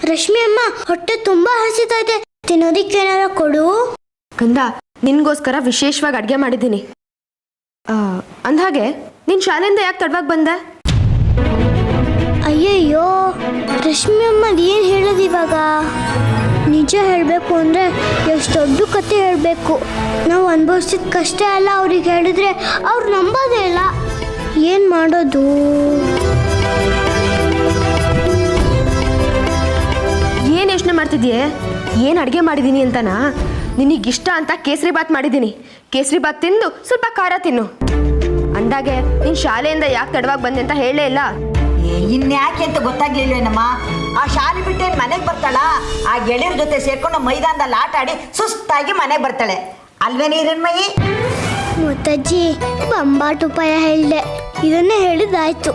ರಶ್ಮಿ ಅಮ್ಮ, ಹೊಟ್ಟೆ ತುಂಬಾ ಹಸಿತೈತೆ, ತಿನ್ನೋದಿಕ್ಕೆ ಏನಾರ ಕೊಡು. ಕಂದ, ನಿನ್ಗೋಸ್ಕರ ವಿಶೇಷವಾಗಿ ಅಡುಗೆ ಮಾಡಿದ್ದೀನಿ. ಅಂದ್ಹಾಗೆ ನಿನ್ನ ಶಾಲೆಯಿಂದ ಯಾಕೆ ತಡವಾಗಿ ಬಂದೆ? ಅಯ್ಯಯ್ಯೋ, ರಶ್ಮಿ ಅಮ್ಮ ಏನು ಹೇಳೋದು ಇವಾಗ? ನಿಜ ಹೇಳಬೇಕು ಅಂದರೆ ಎಷ್ಟು ದೊಡ್ಡ ಕತೆ ಹೇಳಬೇಕು. ನಾವು ಅನುಭವಿಸಿದ ಕಷ್ಟ ಎಲ್ಲ ಅವ್ರಿಗೆ ಹೇಳಿದ್ರೆ ಅವ್ರು ನಂಬೋದೇ ಇಲ್ಲ. ಏನು ಮಾಡೋದು? ಏನು ಯೋಚನೆ ಮಾಡ್ತಿದ್ಯೆ? ಏನು ಅಡುಗೆ ಮಾಡಿದ್ದೀನಿ ಅಂತನಾ? ನಿನಗಿಷ್ಟ ಅಂತ ಕೇಸರಿ ಬಾತ್ ಮಾಡಿದ್ದೀನಿ. ಕೇಸರಿ ಬಾತ್ ತಿಂದು ಸ್ವಲ್ಪ ಖಾರ ತಿನ್ನು. ಅಂದಾಗೆ ನೀನು ಶಾಲೆಯಿಂದ ಯಾಕೆ ತಡವಾಗಿ ಬಂದೆ ಅಂತ ಹೇಳೇ ಇಲ್ಲ. ಇನ್ಯಾಕೆ ಅಂತ ಗೊತ್ತಾಗ್ಲಿಲ್ವೇನಮ್ಮ? ಆ ಶಾಲೆ ಬಿಟ್ಟೇನು ಮನೆಗೆ ಬರ್ತಾಳ? ಆ ಗೆಳೆಯರ ಜೊತೆ ಸೇರ್ಕೊಂಡು ಮೈದಾನದಲ್ಲಿ ಆಟ ಆಡಿ ಸುಸ್ತಾಗಿ ಮನೆಗೆ ಬರ್ತಾಳೆ ಅಲ್ವೇ ನೀರನ್ಮಯಿ? ಮುತ್ತಜ್ಜಿ, ಬಂಬಾಟ್ ಉಪಾಯ ಹೇಳಿದೆ, ಇದನ್ನೇ ಹೇಳಿದಾಯ್ತು.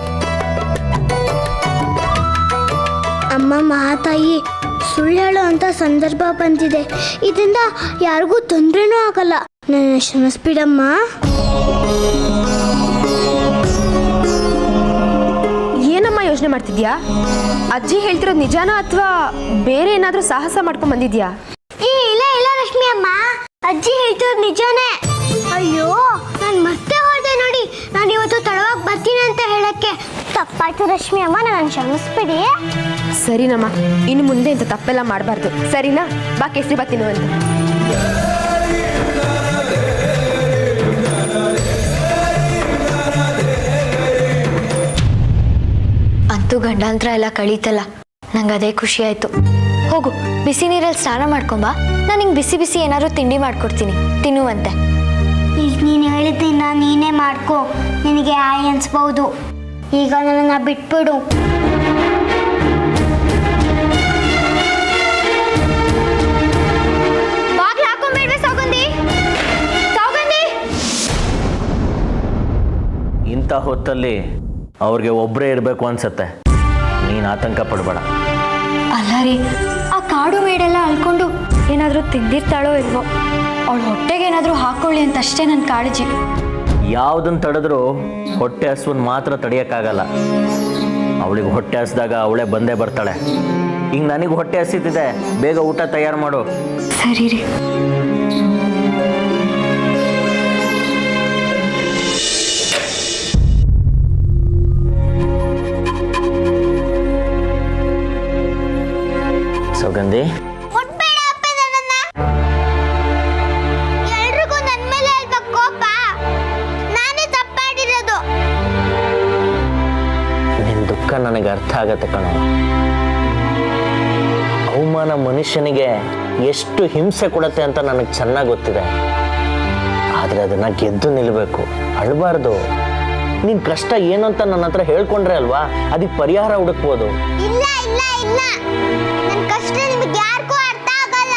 ಅಮ್ಮ ಮಹಾತಾಯಿ, ಸುಳ್ಳು ಹೇಳೋ ಅಂತ ಸಂದರ್ಭ ಬಂದಿದೆ. ಇದರಿಂದ ಯಾರಿಗೂ ತೊಂದರೆನೂ ಆಗಲ್ಲ. ನನ್ನ ಕ್ಷಮಿಸ್ಬಿಡಮ್ಮ. ಏನಮ್ಮ ಯೋಚನೆ ಮಾಡ್ತಿದ್ಯಾ? ಅಜ್ಜಿ ಹೇಳ್ತಿರೋದು ನಿಜಾನಾ ಅಥವಾ ಬೇರೆ ಏನಾದರೂ ಸಾಹಸ ಮಾಡ್ಕೊಂಡ್ ಬಂದಿದ್ಯಾ? ಇಲ್ಲ ಇಲ್ಲ ರಶ್ಮಿ ಅಮ್ಮ, ಅಜ್ಜಿ ಹೇಳ್ತಿರೋದು ನಿಜಾನೇ. ಅಯ್ಯೋ, ನಾನು ಮತ್ತೆ ಹೋದೆ ನೋಡಿ. ನಾನು ಇವತ್ತು ತಡವಾಗಿ ಬರ್ತೀನಿ ಅಂತ ಹೇಳಕ್ಕೆ ತಪ್ಪಾಯ್ತು ರಶ್ಮಿ ಅಮ್ಮ, ನಾನು ಕ್ಷಮಿಸ್ಬಿಡಿ. ಸರಿನಮ್ಮ, ಇನ್ನು ಮುಂದೆ ಇಂಥ ತಪ್ಪೆಲ್ಲ ಮಾಡಬಾರ್ದು, ಸರಿನಾ? ಬಾ ಕೇಸರಿ ಬಾತ್ ತಿನ್ನುವಂತೆ. ಅಂತೂ ಗಂಡಾಂತರ ಎಲ್ಲ ಕಳೀತಲ್ಲ, ನಂಗೆ ಅದೇ ಖುಷಿ ಆಯ್ತು. ಹೋಗು, ಬಿಸಿ ನೀರಲ್ಲಿ ಸ್ನಾನ ಮಾಡ್ಕೊಂಬ. ನಾನು ನಿಂಗೆ ಬಿಸಿ ಬಿಸಿ ಏನಾದ್ರು ತಿಂಡಿ ಮಾಡ್ಕೊಡ್ತೀನಿ, ತಿನ್ನುವಂತೆ. ಈಗ ನೀನು ಹೇಳಿದ್ದನ್ನ ನೀನೇ ಮಾಡ್ಕೊ, ನಿನಗೆ ಆಯ್ ಅನ್ಸ್ಬಹುದು. ಈಗ ನನ್ನನ್ನು ಬಿಟ್ಬಿಡು. ಬಾಗ್ಲು ಹಾಕೊಂಡ್ಬಿಡ್ವೆ ಸೌಗಂಧಿ. ಸೌಗಂಧಿ, ಇಂಥ ಹೊತ್ತಲ್ಲಿ ಅವ್ರಿಗೆ ಒಬ್ಬರೇ ಇರಬೇಕು ಅನ್ಸತ್ತೆ. ನೀನು ಆತಂಕ ಪಡಬೇಡ. ಅಲ್ಲ ರೀ, ಆ ಕಾಡು ಮೇಡೆಲ್ಲ ಅಲ್ಕೊಂಡು ಏನಾದರೂ ತಿಂದಿರ್ತಾಳೋ ಇಲ್ವೋ, ಅವಳ ಹೊಟ್ಟೆಗೆ ಏನಾದರೂ ಹಾಕೊಳ್ಳಿ ಅಂತ ಅಷ್ಟೇ ನನ್ನ ಕಾಳಜಿ. ಯಾವುದನ್ನು ತಡೆದ್ರೂ ಹೊಟ್ಟೆ ಹಸುವನ್ನು ಮಾತ್ರ ತಡೆಯೋಕ್ಕಾಗಲ್ಲ. ಅವಳಿಗೆ ಹೊಟ್ಟೆ ಹಸಿದಾಗ ಅವಳೇ ಬಂದೇ ಬರ್ತಾಳೆ. ಈಗ ನನಗೆ ಹೊಟ್ಟೆ ಹಸಿತಿದೆ, ಬೇಗ ಊಟ ತಯಾರು ಮಾಡು. ಸರಿ ರೀ. ಸೌಗಂಧಿ, ಎಲ್ರಿಗೂ ನನ್ನ ಮೇಲೆ ಅಲ್ವಾ ಕೋಪ? ನಾನೇ ತಪ್ಪಾಡಿರೋದು. ನಿನ್ನ ದುಃಖ ನನಗೆ ಅರ್ಥ ಆಗತ್ತೆ ಕಣೋ. ಅವಮಾನ ಮನುಷ್ಯನಿಗೆ ಎಷ್ಟು ಹಿಂಸೆ ಕೊಡುತ್ತೆ ಅಂತ ನನಗೆ ಚೆನ್ನಾಗಿ ಗೊತ್ತಿದೆ. ಆದರೆ ಅದನ್ನ ಗೆದ್ದು ನಿಲ್ಲಬೇಕು, ಅಳಬಾರ್ದು. ನಿನ್ನ ಕಷ್ಟ ಏನು ಅಂತ ನನ್ನ ಹತ್ರ ಹೇಳ್ಕೊಂಡ್ರೆ ಅಲ್ವಾ ಅದಕ್ಕೆ ಪರಿಹಾರ ಹುಡುಕ್ಬೋದು. ಇಲ್ಲ ಇಲ್ಲ ಇಲ್ಲ, ನನ್ನ ಕಷ್ಟ ನಿಮಗೆ ಯಾರಿಗೂ ಅರ್ಥ ಆಗಲ್ಲ.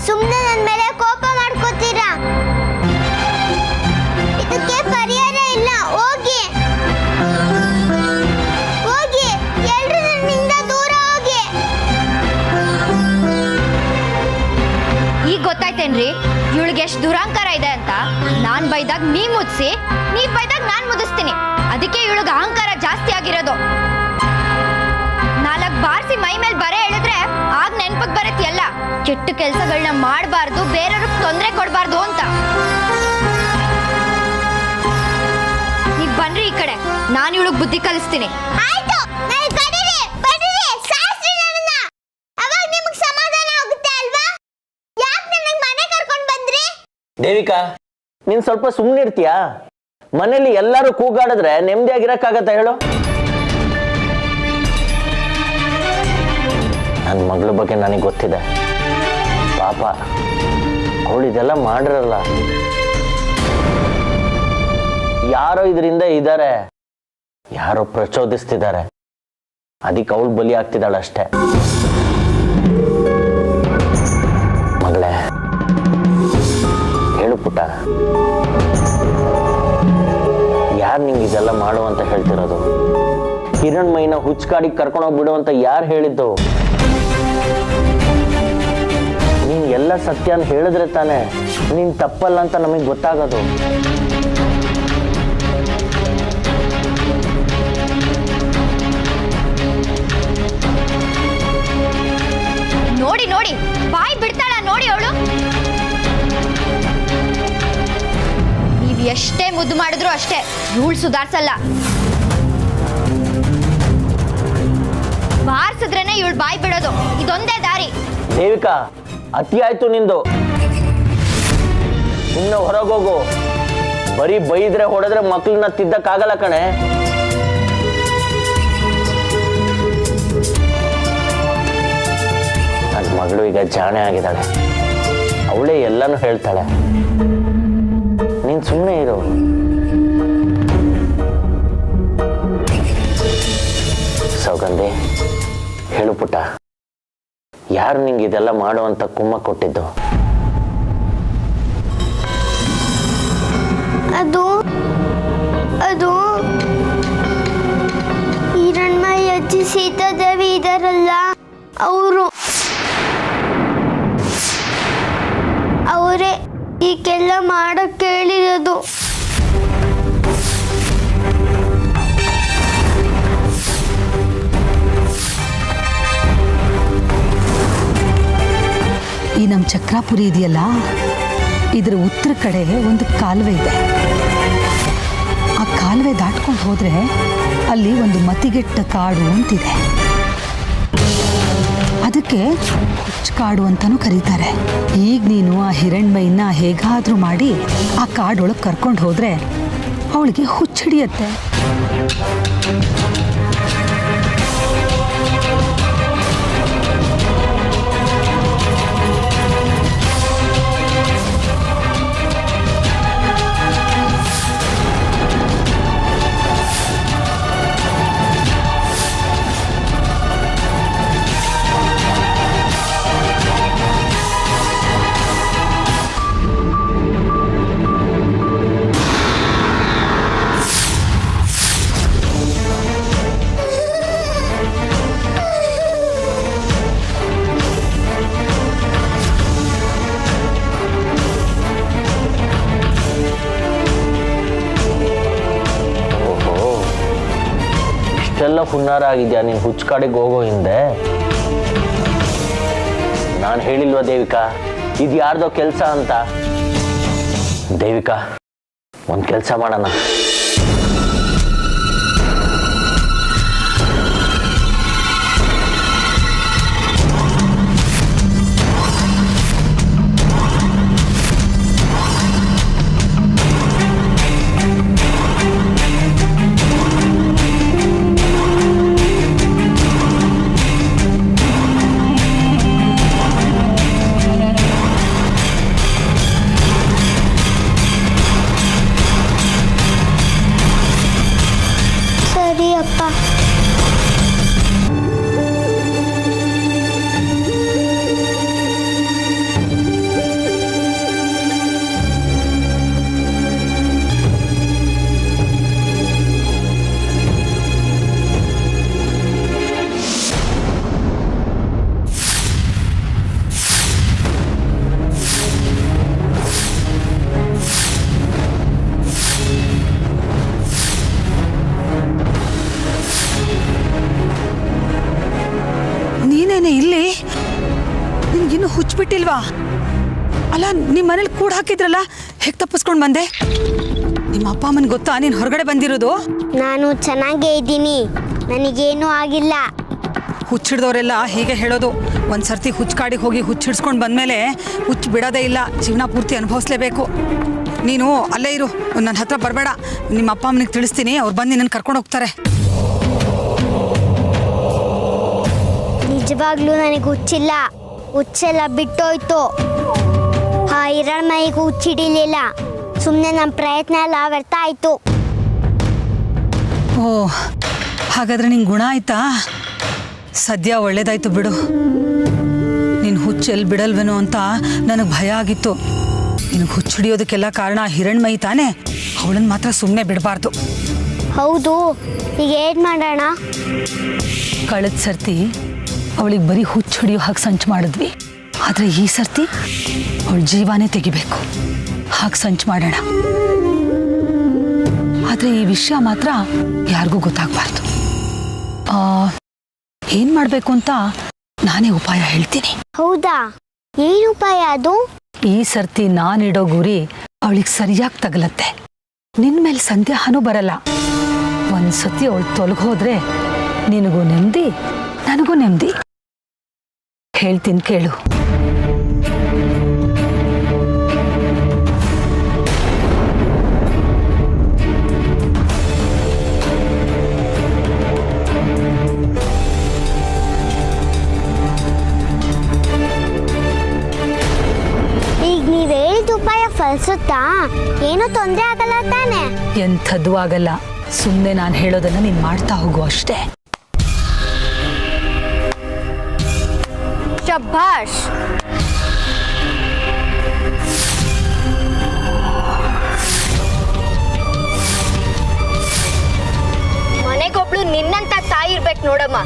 ಸುಮ್ಮನೆ ನನ್ನ ಮೇಲೆ ಕೋಪ ಮಾಡ್ಕೋತೀರಾ. ಇದಕ್ಕೆ ಪರಿಹಾರ ಇಲ್ಲ. ಹೋಗಿ ಹೋಗಿ, ಎಲ್ರು ನನ್ನಿಂದ ದೂರ ಹೋಗಿ. ಈಗ ಗೊತ್ತಾಯ್ತೇನ್ರಿ ಇವಳಿಗೆ ಎಷ್ಟು ದುರಾಂಕಾರ ಇದೆ ಅಂತ. ನಾನ್ ಬೈದಾಗ ನೀ ಮುದ್ಸಿ, ನೀ ಬೈದಾಗ ನಾನ್ ಮುದಿಸ್ತೀನಿ. ಅದಕ್ಕೆ ಇವಳಿಗೆ ಅಹಂಕಾರ ಜಾಸ್ತಿ ಆಗಿರೋದು. 4 ಬಾರಿಸಿ ಮೈ ಮೇಲೆ ಬರೆ ಹೇಳಿದ್ರೆ ಆಗ ನೆನ್ಪಕ್ ಬರತ್ತೆ ಎಲ್ಲ. ಕೆಟ್ಟ ಕೆಲಸಗಳನ್ನ ಮಾಡಬಾರ್ದು, ಬೇರೆಯವ್ರಿಗೆ ತೊಂದರೆ ಕೊಡಬಾರ್ದು ಅಂತ. ನೀವ್ ಬನ್ರಿ ಈ ಕಡೆ, ನಾನು ಇವಳಿಗೆ ಬುದ್ಧಿ ಕಲಿಸ್ತೀನಿ. ಆಯ್ತು, ನನಗೆ ಕರೀರಿ, ಬನ್ನಿರಿ, ಸಾಯಿಸ್ರಿ ನನ್ನನ್ನ. ಅವಾಗ ನಿಮಗೆ ಸಮಾಧಾನ ಆಗುತ್ತೆ ಅಲ್ವಾ? ಯಾಕೆ ನನಗೆ ಮನೆ ಕರ್ಕೊಂಡು ಬಂದ್ರಿ? ದೇವಿಕಾ, ನೀನು ಸ್ವಲ್ಪ ಸುಮ್ಮನೆ ಇರ್ತೀಯಾ? ಮನೇಲಿ ಎಲ್ಲರೂ ಕೂಗಾಡಿದ್ರೆ ನೆಮ್ಮದಿಯಾಗಿರಕ್ಕಾಗತ್ತ ಹೇಳು? ನನ್ನ ಮಗಳ ಬಗ್ಗೆ ನನಗೆ ಗೊತ್ತಿದೆ. ಪಾಪ ಅವಳು ಇದೆಲ್ಲ ಮಾಡಿರಲ್ಲ. ಯಾರೋ ಇದರಿಂದ ಇದ್ದಾರೆ, ಯಾರೋ ಪ್ರಚೋದಿಸ್ತಿದ್ದಾರೆ. ಅದಕ್ಕೆ ಅವಳು ಬಲಿ ಆಗ್ತಿದ್ದಾಳೆ ಅಷ್ಟೇ. ಮಗಳೇ, ಹೇಳು ಪುಟ್ಟ, ಯಾರು ನಿಂಗೆ ಇದೆಲ್ಲ ಮಾಡು ಅಂತ ಹೇಳ್ತಿರೋದು? ಹಿರಣ್ಮೈನ ಹುಚ್ಕಾಡಿಗೆ ಕರ್ಕೊಂಡೋಗ್ಬಿಡು ಅಂತ ಯಾರು ಹೇಳಿದ್ದು? ನೀನ್ ಎಲ್ಲ ಸತ್ಯನ ಹೇಳಿದ್ರೆ ತಾನೆ ನೀನ್ ತಪ್ಪಲ್ಲ ಅಂತ ನಮಗೆ ಗೊತ್ತಾಗೋದು. ಎಷ್ಟೇ ಮುದ್ದು ಮಾಡಿದ್ರು ಅಷ್ಟೇ, ಇವಳು ಸುಧಾರ್ಸಲ್ಲ. ಬಾರ್ಸಿದ್ರೇನೆ ಇವಳು ಬಾಯಿ ಬಿಡೋದು, ಇದೊಂದೇ ದಾರಿ. ದೇವಿಕಾ, ಅತಿ ಆಯ್ತು ನಿಂದು. ಇನ್ನು ಹೊರಗೋಗು. ಬರೀ ಬೈದ್ರೆ ಹೊಡೆದ್ರೆ ಮಕ್ಳನ್ನ ತಿದ್ದಕ್ಕಾಗಲ್ಲ ಕಣೆ. ನನ್ನ ಮಗಳು ಈಗ ಜಾಣೆ ಆಗಿದ್ದಾಳೆ, ಅವಳೇ ಎಲ್ಲನೂ ಹೇಳ್ತಾಳೆ. ನೀನ್ ಸುಮ್ಮನೆ ಇರು. ಸೌಗಂಧಿ, ಹೇಳು ಪುಟ್ಟ, ಯಾರು ನಿಂಗೆ ಇದೆಲ್ಲ ಮಾಡುವಂತ ಕುಮ್ಮ ಕೊಟ್ಟಿದ್ದು? ಅದು ಹಿರಣ್ಮಯಿ ಅಜ್ಜಿ ಸೀತಾದೇವಿ ಇದಾರಲ್ಲ, ಅವರೇ ಈಗೆಲ್ಲ ಮಾಡಕ್ ಕೇಳಿರೋದು. ಈ ನಮ್ಮ ಚಕ್ರಾಪುರಿ ಇದೆಯಲ್ಲ, ಇದರ ಉತ್ತರ ಕಡೆ ಒಂದು ಕಾಲುವೆ ಇದೆ. ಆ ಕಾಲುವೆ ದಾಟ್ಕೊಂಡು ಹೋದ್ರೆ ಅಲ್ಲಿ ಒಂದು ಮತಿಗೆಟ್ಟ ಕಾಡು ಅಂತಿದೆ. ಅದಕ್ಕೆ ಹುಚ್ಚುಕಾಡು ಅಂತಾನೂ ಕರೀತಾರೆ. ಈಗ ನೀನು ಆ ಹಿರಣ್ಮೈನ ಹೇಗಾದ್ರೂ ಮಾಡಿ ಆ ಕಾಡೊಳಗೆ ಕರ್ಕೊಂಡು ಹೋದ್ರೆ ಅವಳಿಗೆ ಹುಚ್ಚಿಡಿಯತ್ತೆ. ಇಷ್ಟೆಲ್ಲ ಹುನ್ನಾರ ಆಗಿದ್ಯಾ ನೀನು ಹುಚ್ಚುಕಾಡಿಗೆ ಹೋಗೋ ಹಿಂದೆ? ನಾನು ಹೇಳಿಲ್ವಾ ದೇವಿಕಾ, ಇದು ಯಾರ್ದೋ ಕೆಲಸ ಅಂತ? ದೇವಿಕಾ, ಒಂದು ಕೆಲಸ ಮಾಡೋಣ. ಸರಿ ಅಪ್ಪ. ನೀನೇನೆ ಇಲ್ಲಿ? ನಿನ್ಗಿನ್ನೂ ಹುಚ್ಚಿಬಿಟ್ಟಿಲ್ವಾ? ಅಲ್ಲ, ನಿಮ್ಮ ಮನೇಲಿ ಕೂಡ ಹಾಕಿದ್ರಲ್ಲ, ಹೇಗೆ ತಪ್ಪಿಸ್ಕೊಂಡು ಬಂದೆ? ನಿಮ್ಮ ಅಪ್ಪ ಅಮ್ಮನಿಗೆ ಗೊತ್ತಾ ನೀನು ಹೊರಗಡೆ ಬಂದಿರೋದು? ನಾನು ಚೆನ್ನಾಗೇ ಇದ್ದೀನಿ, ನನಗೇನೂ ಆಗಿಲ್ಲ. ಹುಚ್ಚಿಡ್ದವರೆಲ್ಲ ಹೀಗೆ ಹೇಳೋದು. ಒಂದು ಸರ್ತಿ ಹುಚ್ಚುಕಾಡಿಗೆ ಹೋಗಿ ಹುಚ್ಚಿಡ್ಸ್ಕೊಂಡು ಬಂದಮೇಲೆ ಹುಚ್ಚು ಬಿಡೋದೇ ಇಲ್ಲ, ಜೀವನ ಪೂರ್ತಿ ಅನುಭವಿಸ್ಲೇಬೇಕು. ನೀನು ಅಲ್ಲೇ ಇರು, ನನ್ನ ಹತ್ರ ಬರಬೇಡ. ನಿಮ್ಮ ಅಪ್ಪ ಅಮ್ಮನಿಗೆ ತಿಳಿಸ್ತೀನಿ, ಅವ್ರು ಬಂದು ನಿನ್ನನ್ನು ಕರ್ಕೊಂಡು ಹೋಗ್ತಾರೆ. ನಿಜವಾಗ್ಲೂ ನನಗೆ ಹುಚ್ಚಿಲ್ಲ, ಹುಚ್ಚೆಲ್ಲ ಬಿಟ್ಟೋಯ್ತು. ಆ ಹಿರಣ್ಮಯಿಗೂ ಹುಚ್ಚಿಡಿಲಿಲ್ಲ, ಸುಮ್ಮನೆ ನಮ್ಮ ಪ್ರಯತ್ನ ಎಲ್ಲ ವ್ಯರ್ಥ ಆಯಿತು. ಓ, ಹಾಗಾದ್ರೆ ನಿಂಗೆ ಗುಣ ಆಯ್ತಾ? ಸದ್ಯ ಒಳ್ಳೇದಾಯ್ತು ಬಿಡು. ನೀನು ಹುಚ್ಚು ಎಲ್ಲಿ ಬಿಡಲ್ವೇನೋ ಅಂತ ನನಗೆ ಭಯ ಆಗಿತ್ತು. ನಿನಗೆ ಹುಚ್ಚಿಡಿಯೋದಕ್ಕೆಲ್ಲ ಕಾರಣ ಹಿರಣ್ಮಯಿ ತಾನೇ? ಅವಳನ್ನು ಮಾತ್ರ ಸುಮ್ಮನೆ ಬಿಡಬಾರ್ದು. ಹೌದು, ಈಗ ಏನು ಮಾಡೋಣ? ಕಳೆದ ಸರ್ತಿ ಅವಳಿಗೆ ಬರೀ ಹುಚ್ಚು ಹಿಡಿಯೋ ಹಾಗೆ ಸಂಚು ಮಾಡಿದ್ವಿ. ಆದರೆ ಈ ಸರ್ತಿ ಅವಳ ಜೀವನೇ ತೆಗಿಬೇಕು, ಹಾಗೆ ಸಂಚು ಮಾಡೋಣ. ಆದರೆ ಈ ವಿಷಯ ಮಾತ್ರ ಯಾರಿಗೂ ಗೊತ್ತಾಗಬಾರ್ದು. ಏನು ಮಾಡಬೇಕು ಅಂತ ನಾನೇ ಉಪಾಯ ಹೇಳ್ತೀನಿ. ಹೌದಾ? ಏನು ಉಪಾಯ ಅದು? ಈ ಸರ್ತಿ ನಾನಿಡೋ ಗುರಿ ಅವಳಿಗೆ ಸರಿಯಾಗಿ ತಗಲತ್ತೆ. ನಿನ್ನ ಮೇಲೆ ಸಂದೇಹನೂ ಬರಲ್ಲ. ಒಂದ್ಸತಿ ಅವಳು ತೊಲಗೋದ್ರೆ ನಿನಗೂ ನೆಮ್ಮದಿ, ನನಗೂ ನೆಮ್ಮದಿ. ಹೇಳ್ತೀನಿ ಕೇಳು. ಈಗ ನೀವ್ ಹೇಳಿದ ಉಪಾಯ ಫಲಿಸುತ್ತಾ? ಏನೂ ತೊಂದರೆ ಆಗಲ್ಲ ತಾನೆ? ಎಂಥದ್ದು ಆಗಲ್ಲ. ಸುಮ್ಮನೆ ನಾನು ಹೇಳೋದನ್ನ ನೀನು ಮಾಡ್ತಾ ಹೋಗು ಅಷ್ಟೇ. ಶಭಾಷ್. ಮನೆಗೊಬ್ಳು ನಿನ್ನಂತ ತಾಯಿ ಇರ್ಬೇಕು ನೋಡಮ್ಮ.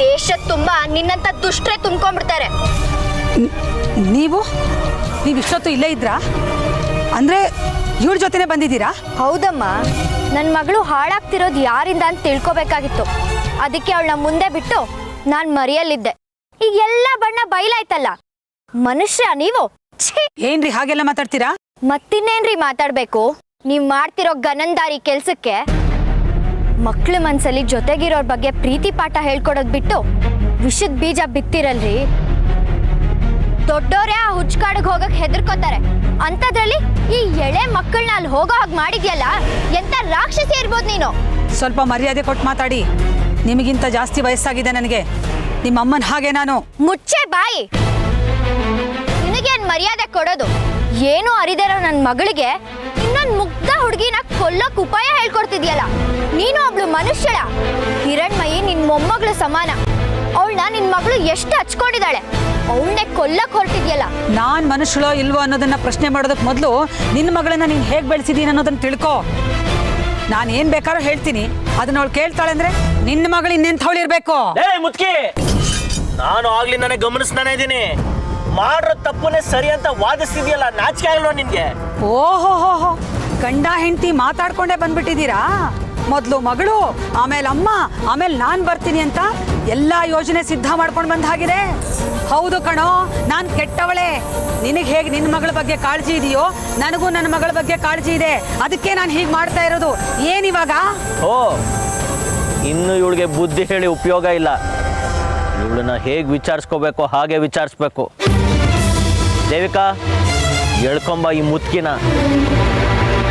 ದೇಶದ ತುಂಬಾ ನಿನ್ನಂತ ದುಷ್ಟರೇ ತುಂಬ್ಕೊಂಡ್ಬಿಡ್ತಾರೆ. ನೀವು ಇಷ್ಟೊತ್ತು ಇಲ್ಲೇ ಇದ್ರಾ? ಅಂದ್ರೆ ಇವ್ರ ಜೊತೆನೆ ಬಂದಿದ್ದೀರಾ? ಹೌದಮ್ಮ, ನನ್ನ ಮಗಳು ಹಾಳಾಗ್ತಿರೋದು ಯಾರಿಂದ ಅಂತ ತಿಳ್ಕೊಬೇಕಾಗಿತ್ತು. ಅದಕ್ಕೆ ಅವಳನ್ನ ಮುಂದೆ ಬಿಟ್ಟು ನಾನು ಮರೆಯಲ್ಲಿದ್ದೆ. ಈಗ ಎಲ್ಲ ಬಣ್ಣ ಬಯಲಾಯ್ತಲ್ಲ. ಮನುಷ್ಯ ನೀವು? ಛೀ! ಏನ್ರಿ ಹಾಗೆಲ್ಲ ಮಾತಾಡ್ತೀರಾ? ಮತ್ತಿನ್ನೇನ್ರಿ ಮಾತಾಡ್ಬೇಕು? ನೀವ್ ಮಾಡ್ತಿರೋ ಗನಂದಾರಿ ಕೆಲ್ಸಕ್ಕೆ ಮಕ್ಳ ಮನ್ಸಲ್ಲಿ ಜೊತೆಗಿರೋರ್ ಬಗ್ಗೆ ಪ್ರೀತಿ ಪಾಠ ಹೇಳ್ಕೊಡೋದ್ ಬಿಟ್ಟು ವಿಷದ ಬೀಜ ಬಿತ್ತಿರಲ್ರಿ. ದೊಡ್ಡೋರೇ ಆ ಹುಚ್ಕಾಡಿಗೆ ಹೋಗಕ್ ಹೆದರ್ಕೋತಾರೆ. ಅಂತದ್ರಲ್ಲಿ ಈ ಎಳೆ ಮಕ್ಕಳನ್ನ ಅಲ್ಲಿ ಹೋಗೋ ಹಾಗೆ ಮಾಡಿದ್ಯಲ್ಲ, ಎಂತ ರಾಕ್ಷಸಿ ಇರ್ಬೋದು ನೀನು. ಸ್ವಲ್ಪ ಮರ್ಯಾದೆ ಕೊಟ್ಟು ಮಾತಾಡಿ. ನಿಮಗಿಂತ ಜಾಸ್ತಿ ವಯಸ್ಸಾಗಿದೆ ನನಗೆ. ನಿಮ್ಮ ಅಮ್ಮನ ಹಾಗೆ ನಾನು. ಮುಚ್ಚೆ ಬಾಯಿ. ನಿನಗೇನ್ ಮರ್ಯಾದೆ ಕೊಡೋದು? ಏನು ಅರಿದಿರೋ ನನ್ನ ಮಗಳಿಗೆ ಇನ್ನೊಂದು ಮುಗ್ಧ ಹುಡುಗಿನ ಕೊಲ್ಲೋಕ್ ಉಪಾಯ ಹೇಳ್ಕೊಡ್ತಿದ್ಯಲ್ಲ. ನೀನು ಒಬ್ಳು ಮನುಷ್ಯಳ. ಹಿರಣ್ಮಯಿ ನಿನ್ ಮೊಮ್ಮಗಳು ಸಮಾನ. ಅವಳನ್ನ ನಿನ್ ಮಗಳು ಎಷ್ಟು ಹಚ್ಕೊಂಡಿದ್ದಾಳೆ. ಅವಳನ್ನೇ ಕೊಲ್ಲಕ್ ಹೊರಟಿದ್ಯಲ್ಲ. ನಾನ್ ಮನುಷ್ಯಳೋ ಇಲ್ವೋ ಅನ್ನೋದನ್ನ ಪ್ರಶ್ನೆ ಮಾಡೋದಕ್ಕೆ ಮೊದಲು ನಿನ್ನ ಮಗಳನ್ನ ನೀನ್ ಹೇಗ್ ಬೆಳೆಸಿದೀನಿ ಅನ್ನೋದನ್ನ ತಿಳ್ಕೊ. ನಾನು ಏನ್ ಬೇಕಾದ್ರೂ ಹೇಳ್ತೀನಿ, ಅದನ್ನ ಅವಳು ಕೇಳ್ತಾಳೆ ಅಂದ್ರೆ ನಿನ್ನ ಮಗಳು ಇನ್ನೆಂಥವಳು ಇರ್ಬೇಕು. ಮುತ್ಕಿ, ನಾನು ಆಗ್ಲಿಂದಾನೆ ಗಮನಿಸ್ತಾನೆ ಇದ್ದೀನಿ. ಮಾಡ್ರೋ ತಪ್ಪನ್ನೇ ಸರಿ ಅಂತ ವಾದಿಸ್ತಿದ್ಯಲ್ಲ, ನಾಚಿಕೆ ಆಗಲ್ವಾ ನಿನ್ಗೆ? ಓಹೋ, ಗಂಡ ಹೆಂಡತಿ ಮಾತಾಡ್ಕೊಂಡೇ ಬಂದ್ಬಿಟ್ಟಿದ್ದೀರಾ? ಮೊದಲು ಮಗಳು, ಆಮೇಲೆ ಅಮ್ಮ, ಆಮೇಲೆ ನಾನ್ ಬರ್ತೀನಿ ಅಂತ ಎಲ್ಲಾ ಯೋಜನೆ ಸಿದ್ಧ ಮಾಡ್ಕೊಂಡು ಬಂದ ಹಾಗಿದೆ. ಹೌದು ಕಣೋ, ನಾನ್ ಕೆಟ್ಟವಳೆ. ನಿನಗೆ ಹೇಗೆ ನಿನ್ನ ಮಗಳ ಬಗ್ಗೆ ಕಾಳಜಿ ಇದೆಯೋ, ನನಗೂ ನನ್ನ ಮಗಳ ಬಗ್ಗೆ ಕಾಳಜಿ ಇದೆ. ಅದಕ್ಕೆ ನಾನು ಹೀಗೆ ಮಾಡ್ತಾ ಇರೋದು. ಏನಿವಾಗ? ಓ, ಇನ್ನು ಇವಳಿಗೆ ಬುದ್ಧಿ ಹೇಳಿ ಉಪಯೋಗ ಇಲ್ಲ. ಇವಳನ್ನ ಹೇಗೆ ವಿಚಾರಿಸ್ಕೋಬೇಕು ಹಾಗೆ ವಿಚಾರಿಸ್ಬೇಕು. ದೇವಿಕಾ, ಎಳ್ಕೊಂಬ ಈ ಮುತ್ಕಿನ.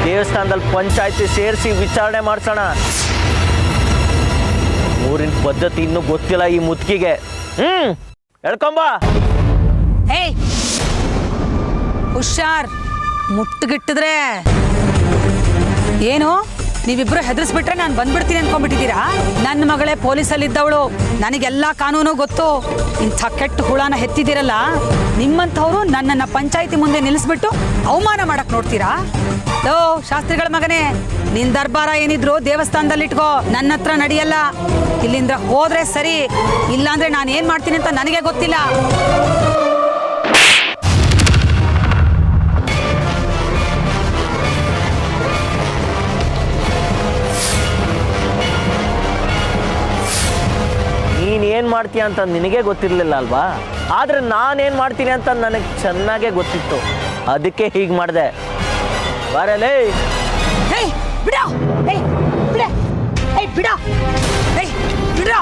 ದೇವಸ್ಥಾನದಲ್ಲಿ ಪಂಚಾಯತಿ ಸೇರಿಸಿ ವಿಚಾರಣೆ ಮಾಡ್ಸೋಣ. ಊರಿನ ಪದ್ಧತಿ ಇನ್ನೂ ಗೊತ್ತಿಲ್ಲ ಈ ಮುತ್ಕಿಗೆ. ಎಳ್ಕೊಂಬ. ಹೇ, ಹುಷಾರ್. ಮುಟ್ಟುಗಿಟ್ಟಿದ್ರೆ ಏನು? ನೀವಿಬ್ರು ಹೆದರ್ಸ್ಬಿಟ್ರೆ ನಾನು ಬಂದ್ಬಿಡ್ತೀನಿ ಅನ್ಕೊಂಡ್ಬಿಟ್ಟಿದ್ದೀರಾ? ನನ್ನ ಮಗಳೇ ಪೊಲೀಸಲ್ಲಿದ್ದವಳು. ನನಗೆಲ್ಲ ಕಾನೂನು ಗೊತ್ತು. ಇಂಥ ಕೆಟ್ಟ ಹುಳನ ಹೆತ್ತಿದ್ದೀರಲ್ಲ, ನಿಮ್ಮಂಥವ್ರು ನನ್ನನ್ನು ಪಂಚಾಯಿತಿ ಮುಂದೆ ನಿಲ್ಲಿಸ್ಬಿಟ್ಟು ಅವಮಾನ ಮಾಡಕ್ ನೋಡ್ತೀರಾ? ಲೋ ಶಾಸ್ತ್ರಿಗಳ ಮಗನೇ, ನಿನ್ ದರ್ಬಾರ ಏನಿದ್ರು ದೇವಸ್ಥಾನದಲ್ಲಿಟ್ಕೋ. ನನ್ನ ಹತ್ರ ನಡೆಯಲ್ಲ. ಇಲ್ಲಿಂದ ಹೋದ್ರೆ ಸರಿ, ಇಲ್ಲಾಂದ್ರೆ ನಾನು ಏನ್ ಮಾಡ್ತೀನಿ ಅಂತ ನನಗೆ ಗೊತ್ತಿಲ್ಲ. ನೀನ್ ಏನ್ ಮಾಡ್ತೀಯ ಅಂತ ನಿನಗೆ ಗೊತ್ತಿರ್ಲಿಲ್ಲ ಅಲ್ವಾ? ಆದ್ರೆ ನಾನೇನ್ ಮಾಡ್ತೀನಿ ಅಂತ ನನಗೆ ಚೆನ್ನಾಗೇ ಗೊತ್ತಿತ್ತು. ಅದಕ್ಕೆ ಹೀಗೆ ಮಾಡಿದೆ. ಬಾರಲೇ. ಬಿಡ, ಬಿಡ, ಬಿಡ, ಬಿಡ.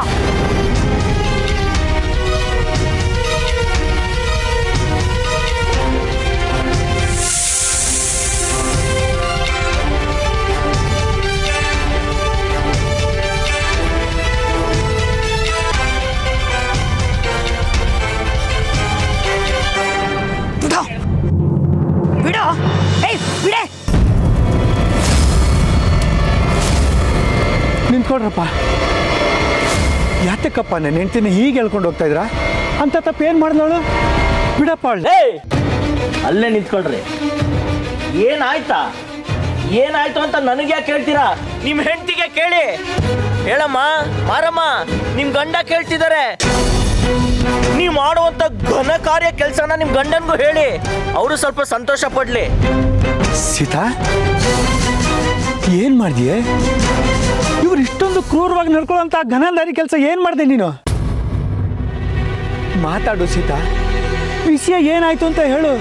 ನಿಂತ್ಕೊಡ್ರಪ್ಪ. ಯಾತಕ್ಕಪ್ಪ ನನ್ನ ಹೆಂಡ್ತಿನ ಹೀಗೆ ಹೇಳ್ಕೊಂಡು ಹೋಗ್ತಾ ಇದ್ರಾ? ಅಂತ ತಪ್ಪು ಏನು ಮಾಡಿದವಳು? ಬಿಡಪ್ಪ. ಅಲ್ಲೇ ನಿಂತ್ಕೊಳ್ರಿ. ಏನಾಯ್ತು ಅಂತ ನನಗೆ ಯಾಕೆ ಕೇಳ್ತೀರಾ? ನಿಮ್ಮ ಹೆಂಡತಿಗೆ ಕೇಳಿ. ಹೇಳಮ್ಮ, ಮಾರಮ್ಮ, ನಿಮ್ ಗಂಡ ಕೇಳ್ತಿದ್ದಾರೆ. ನೀವು ಮಾಡುವಂತ ಘನ ಕಾರ್ಯ ಕೆಲಸನ ನಿಮ್ ಗಂಡನ್ಗೂ ಹೇಳಿ. ಅವರು ಸ್ವಲ್ಪ ಸಂತೋಷ ಪಡ್ಲಿ. ಸೀತಾ, ಏನ್ ಮಾಡಿದ್ಯೆ? ಇವ್ರು ಇಷ್ಟೊಂದು ಕ್ರೂರವಾಗಿ ನಡ್ಕೊಳ್ಳೋಂಥ ಘನದಾರಿ ಕೆಲಸ ಏನ್ ಮಾಡಿದೆ ನೀನು? ಮಾತಾಡು ಸೀತಾ, ವಿಷಯ ಏನಾಯ್ತು ಅಂತ ಹೇಳು.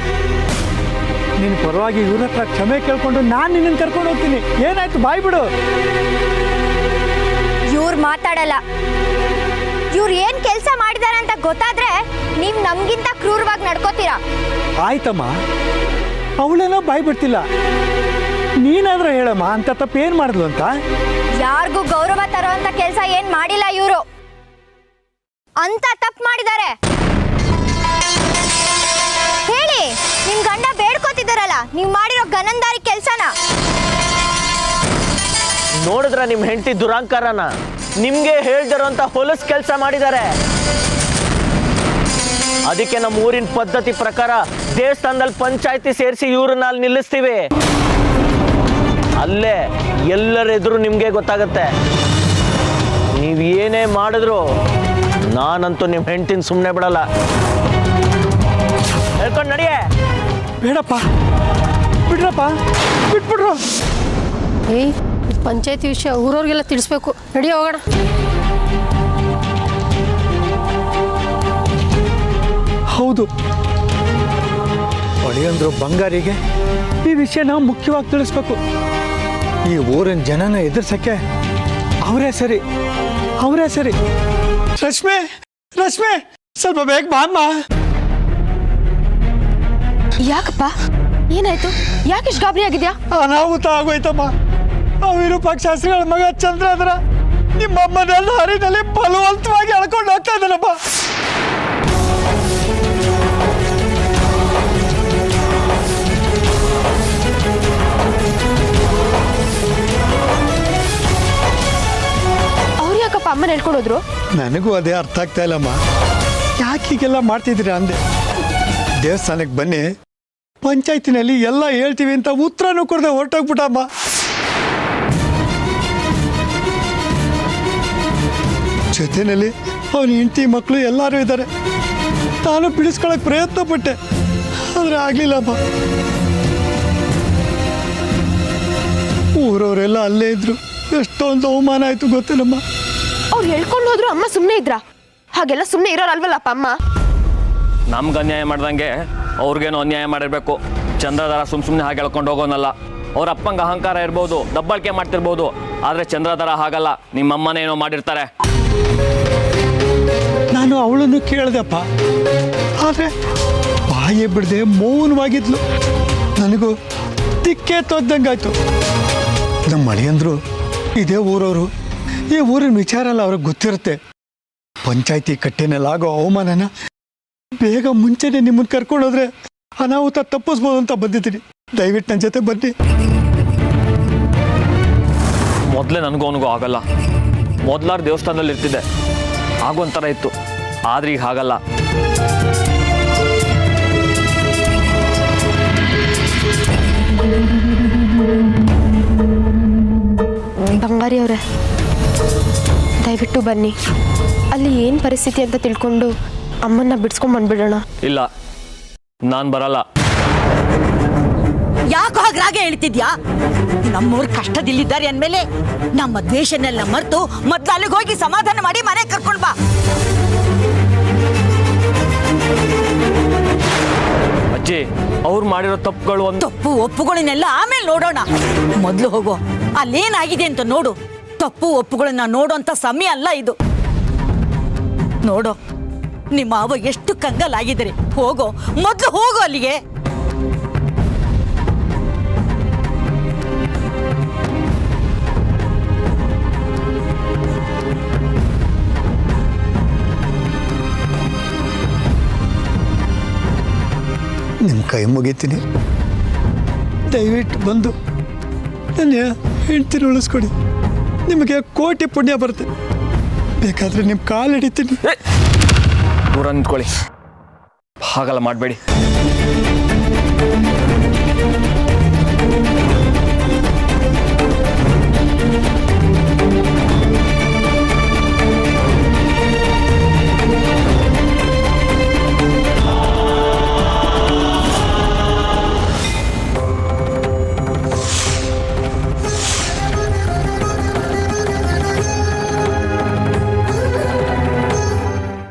ನಿನ್ನ ಪರವಾಗಿ ಇವ್ರ ಹತ್ರ ಕ್ಷಮೆ ಕೇಳ್ಕೊಂಡು ನಾನು ನಿನ್ನನ್ನು ಕರ್ಕೊಂಡು ಹೋಗ್ತೀನಿ. ಏನಾಯ್ತು ಬಾಯ್ ಬಿಡು. ಇವ್ರು ಮಾತಾಡಲ್ಲ. ಇವ್ರು ಏನ್ ಕೆಲಸ ಮಾಡಿದಾರೆ ಅಂತ ಗೊತ್ತಾದ್ರೆ ನೀವ್ ನಮ್ಗಿಂತ ಕ್ರೂರವಾಗಿ ನಡ್ಕೋತೀರಾ. ಆಯ್ತಮ್ಮ, ಅವಳೇನೋ ಬಾಯ್ ಬಿಡ್ತಿಲ್ಲ. ನೀನಾದ್ರೂ ಹೇಳಮ್ಮ, ಅಂತ ತಪ್ಪು ಏನು ಮಾಡಿದ್ಲು ಅಂತ. ಯಾರಿಗೂ ಗೌರವ ತರೋಂತ ಕೆಲಸ ಏನ್ ಮಾಡಿಲ್ಲ ಇವರು. ಅಂತ ತಪ್ಪು ಮಾಡಿದ್ದಾರೆ. ಹೇಳಿ, ನಿಮ್ ಗಂಡ ಬೇಡ್ಕೋತಿದ್ದಾರಲ್ಲ, ನೀವ್ ಮಾಡಿರೋ ಗನಂದಾರಿ ಕೆಲ್ಸನ. ನೋಡಿದ್ರ ನಿಮ್ಮ ಹೆಂಡತಿ ದುರಾಂಕಾರನ? ನಿಮ್ಗೆ ಹೇಳ್ದಿರೋಂಥ ಹೊಲಸು ಕೆಲಸ ಮಾಡಿದ್ದಾರೆ. ಅದಕ್ಕೆ ನಮ್ಮ ಊರಿನ ಪದ್ಧತಿ ಪ್ರಕಾರ ದೇವಸ್ಥಾನದಲ್ಲಿ ಪಂಚಾಯತಿ ಸೇರಿಸಿ ಇವ್ರನ್ನ ಅಲ್ಲಿ ನಿಲ್ಲಿಸ್ತೀವಿ. ಅಲ್ಲೇ ಎಲ್ಲರ ಎದುರು ನಿಮ್ಗೆ ಗೊತ್ತಾಗತ್ತೆ. ನೀವು ಏನೇ ಮಾಡಿದ್ರು ನಾನಂತೂ ನಿಮ್ಮ ಹೆಂಡತಿನ ಸುಮ್ಮನೆ ಬಿಡಲ್ಲ. ಹೇಳ್ಕೊಂಡು ನಡಿಯೇ. ಬೇಡಪ್ಪ, ಬಿಡ್ರಪ್ಪ, ಬಿಟ್ಬಿಡ್ರು. ಏಯ್, ಪಂಚಾಯತಿ ವಿಷಯ ಊರವ್ರಿಗೆಲ್ಲ ತಿಳಿಸ್ಬೇಕು. ನಡಿ ಹೋಗೋಣ. ಹೌದು, ಒಡೆಯಂದ್ರು ಬಂಗಾರಿಗೆ ಈ ವಿಷಯನ ಮುಖ್ಯವಾಗಿ ತಿಳಿಸ್ಬೇಕು. ಈ ಊರಿನ ಜನನ ಎದುರ್ಸಕ್ಕೆ ಅವರೇ ಸರಿ, ಅವರೇ ಸರಿ. ರಶ್ಮೆ, ರಶ್ಮೆ, ಸ್ವಲ್ಪ ಬೇಗ ಬಾಮ್ಮ. ಯಾಕಪ್ಪ, ಏನಾಯ್ತು? ಯಾಕಿಷ್ಟು ಗಾಬರಿ ಆಗಿದ್ಯಾ? ಅನಾಹುತ ಆಗೋಯ್ತಮ್ಮ. ಆ ವಿರೂಪಾಕ್ಷ ಶಾಸ್ತ್ರಿಗಳ ಮಗ ಚಂದ್ರಧರ ನಿಮ್ಮಮ್ಮನೆಲ್ಲ ಹರಿನಲ್ಲಿ ಬಲವಂತವಾಗಿ ಎಳ್ಕೊಂಡು ಹೋಗ್ತಾ ಇದ್ದಾನಪ್ಪ. ಅವ್ರು ಯಾಕಪ್ಪ ಅಮ್ಮನ ಹೇಳ್ಕೊಂಡು ಹೋದ್ರು? ನನಗೂ ಅದೇ ಅರ್ಥ ಆಗ್ತಾ ಇಲ್ಲಮ್ಮ. ಯಾಕೆ ಹೀಗೆಲ್ಲ ಮಾಡ್ತಿದ್ದೀರಾ ಅಂದೆ. ದೇವಸ್ಥಾನಕ್ಕೆ ಬನ್ನಿ, ಪಂಚಾಯತಿನಲ್ಲಿ ಎಲ್ಲ ಹೇಳ್ತೀವಿ ಅಂತ ಉತ್ತರನೂ ಕೊಡದೆ ಹೊರಟೋಗ್ಬಿಟ್ಟಮ್ಮ. ಜೊತೆಯಲ್ಲಿ ಅವನ ಹೆಂಡತಿ ಮಕ್ಕಳು ಎಲ್ಲರೂ ಇದ್ದಾರೆ. ನಾನು ಬಿಡಿಸ್ಕೊಳಕ್ ಪ್ರಯತ್ನ ಪಟ್ಟೆ, ಆದರೆ ಆಗ್ಲಿಲ್ಲಮ್ಮ. ಊರವರೆಲ್ಲ ಅಲ್ಲೇ ಇದ್ರು. ಎಷ್ಟೊಂದು ಅವಮಾನ ಆಯ್ತು ಗೊತ್ತಿಲ್ಲಮ್ಮ. ಅವ್ರು ಹೇಳ್ಕೊಂಡು ಹೋದ್ರು, ಅಮ್ಮ ಸುಮ್ಮನೆ ಇದ್ರಾ? ಹಾಗೆಲ್ಲ ಸುಮ್ಮನೆ ಇರೋರಲ್ವಲ್ಲಪ್ಪ ಅಮ್ಮ. ನಮ್ಗೆ ಅನ್ಯಾಯ ಮಾಡ್ದಂಗೆ ಅವ್ರಿಗೇನೋ ಅನ್ಯಾಯ ಮಾಡಿರ್ಬೇಕು. ಚಂದ್ರಧರ ಸುಮ್ಮನೆ ಹಾಗೆ ಹೇಳ್ಕೊಂಡು ಹೋಗೋನಲ್ಲ. ಅವ್ರ ಅಪ್ಪಂಗೆ ಅಹಂಕಾರ ಇರ್ಬೋದು, ದಬ್ಬಾಳಿಕೆ ಮಾಡ್ತಿರ್ಬೋದು, ಆದರೆ ಚಂದ್ರಧರ ಹಾಗಲ್ಲ. ನಿಮ್ಮಮ್ಮನೇನೋ ಮಾಡಿರ್ತಾರೆ. ನಾನು ಅವಳನ್ನು ಕೇಳ್ದಪ್ಪ, ಆದರೆ ಬಾಯಿ ಬಿಡದೆ ಮೌನವಾಗಿದ್ಲು. ನನಗೂ ದಿಕ್ಕೇ ತೋದ್ದಂಗಾಯ್ತು. ನಮ್ಮ ಮಳೆಯಂದ್ರು ಇದೇ ಊರವರು. ಈ ಊರಿನ ವಿಚಾರ ಎಲ್ಲ ಅವ್ರಿಗೆ ಗೊತ್ತಿರುತ್ತೆ. ಪಂಚಾಯತಿ ಕಟ್ಟೆನಲ್ಲಾಗೋ ಅವಮಾನನ ಬೇಗ ಮುಂಚೆನೆ ನಿಮ್ಮನ್ನು ಕರ್ಕೊಂಡೋದ್ರೆ ಅನಾಹುತ ತಪ್ಪಿಸ್ಬೋದು ಅಂತ ಬಂದಿದ್ದೀನಿ. ದಯವಿಟ್ಟು ನನ್ನ ಜೊತೆ ಬನ್ನಿ. ಮೊದಲೇ ನನಗೂ ಅವನಿಗೂ ಆಗಲ್ಲ. ಮೊದಲಾರು ದೇವಸ್ಥಾನದಲ್ಲಿ ಇರ್ತಿದ್ದೆ, ಆಗೊಂಥರ ಇತ್ತು. ಆದ್ರೆ ಈಗ ಹಾಗಲ್ಲ. ಬಂಗಾರಿ ಅವರೇ, ದಯವಿಟ್ಟು ಬನ್ನಿ. ಅಲ್ಲಿ ಏನು ಪರಿಸ್ಥಿತಿ ಅಂತ ತಿಳ್ಕೊಂಡು ಅಮ್ಮನ್ನ ಬಿಡಿಸ್ಕೊಂಡ್ ಬಂದ್ಬಿಡೋಣ. ಇಲ್ಲ, ನಾನು ಬರಲ್ಲ. ಯಾಕೋ ಹಾಗೆ ಹೇಳ್ತಿದ್ಯಾ? ನಮ್ಮೂರ್ ಕಷ್ಟದಲ್ಲಿದ್ದಾರೆ ಅಂದ್ಮೇಲೆ ನಮ್ಮ ದ್ವೇಷನೆಲ್ಲ ಮರೆತು ಮೊದ್ಲು ಅಲ್ಲಿಗೆ ಹೋಗಿ ಸಮಾಧಾನ ಮಾಡಿ ಮನೆ ಕರ್ಕೊಂಡ್ ಬಾ. ಅಜ್ಜಿ, ಅವ್ರು ಮಾಡಿರೋ ತಪ್ಪುಗಳು ತಪ್ಪು ಒಪ್ಪುಗಳನ್ನೆಲ್ಲ ಆಮೇಲೆ ನೋಡೋಣ. ಮೊದ್ಲು ಹೋಗೋ, ಅಲ್ಲೇನಾಗಿದೆ ಅಂತ ನೋಡು. ತಪ್ಪು ಒಪ್ಪುಗಳನ್ನ ನೋಡೋಂತ ಸಮಯ ಅಲ್ಲ ಇದು. ನೋಡೋ, ನಿಮ್ಮ ಅವ ಎಷ್ಟು ಕಂಗಲಾಗಿದ್ದಾರೆ. ಹೋಗೋ, ಮೊದ್ಲು ಹೋಗೋ ಅಲ್ಲಿಗೆ. ನಿಮ್ಮ ಕೈ ಮುಗಿತೀನಿ, ದಯವಿಟ್ಟು ಬಂದು ನನ್ನ ಹೆಂಡ್ತಿನ ಉಳಿಸ್ಕೊಡಿ. ನಿಮಗೆ ಕೋಟಿ ಪುಣ್ಯ ಬರುತ್ತೆ. ಬೇಕಾದ್ರೆ ನಿಮ್ಮ ಕಾಲು ಹಿಡಿತೀನಿ. ದೂರ ನಿಂತ್ಕೊಳ್ಳಿ, ಹಾಗಲ್ಲ ಮಾಡಬೇಡಿ.